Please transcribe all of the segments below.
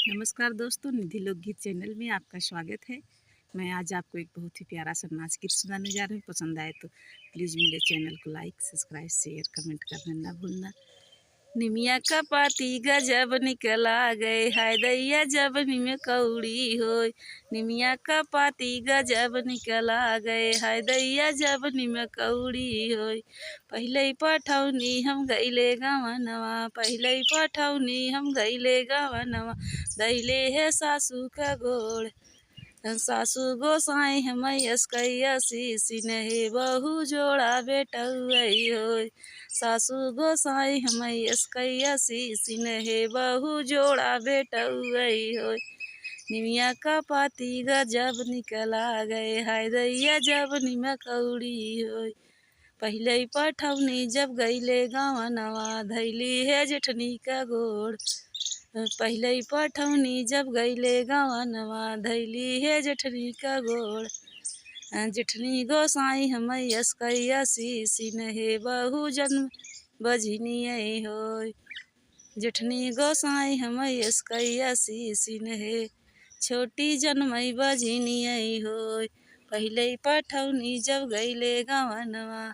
नमस्कार दोस्तों, निधि लोकगीत चैनल में आपका स्वागत है। मैं आज आपको एक बहुत ही प्यारा सा नाच गीत सुनाने जा रही हूँ। पसंद आए तो प्लीज़ मेरे चैनल को लाइक, सब्सक्राइब, शेयर, कमेंट करना ना भूलना। निमिया का पाती गजब निकला गए, हाय दैया जब निम कौड़ी होय। निमिया का पाती गजब निकला गए, हाय दैया जब निम कौड़ी होय। पहले पठौनी हम गईले गवनवा, पहले पठौनी हम गईले गवनवा। दैले है सासू का गोड़, सासू गोसाई हमयस कैसी सिनहे बहु जोड़ा बेटउई होय। सासू गोसाई हमयस कैसी सिनहे बहु जोड़ा बेटउई होय। निमिया का पाती गजब निकला गए, हाय दैया जब निम कौड़ी होय। पहले पठौनी जब गईले गवनवा, धैली है जेठनी का गोड़। पहले पठौनी जब गईले गवनवा, धैली है जेठनी का गोड़। जेठनी गोसाई हमयस कैसी सिनहे बहु जन्म बजनियई होय। जेठनी गोसाई हमयस कैसी सिनहे छोटी जन्मई बजनियई होय। पहले पठौनी जब गईले गवनवा,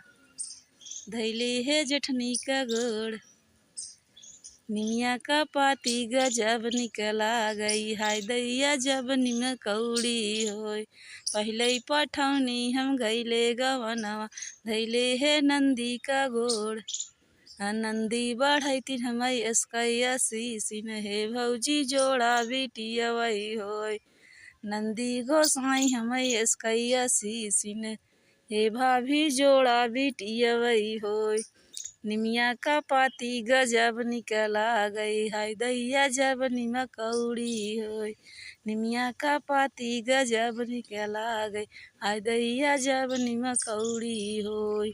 धैली है जेठनी का गोड़। निमिया का पाती गजब निकला गई, हाय दैया जब निम कौड़ी होय। पहले पठौनी हम गईले गवनवा, धैले है नंदी का गोड़। नंदी बढ़ैतिन हमयस कैसी सिनहे भौजी जोड़ा बिटियवई होय। नंदी गोसाई हमयस कैसी सिनहे भाभी जोड़ा बिटियवई होय। निमिया का पाती गजब निकला गई, हाय दैया जब निम कौड़ी होय। निमिया का पाती गजब निकला गई, हाय दैया जब निम कौड़ी होय।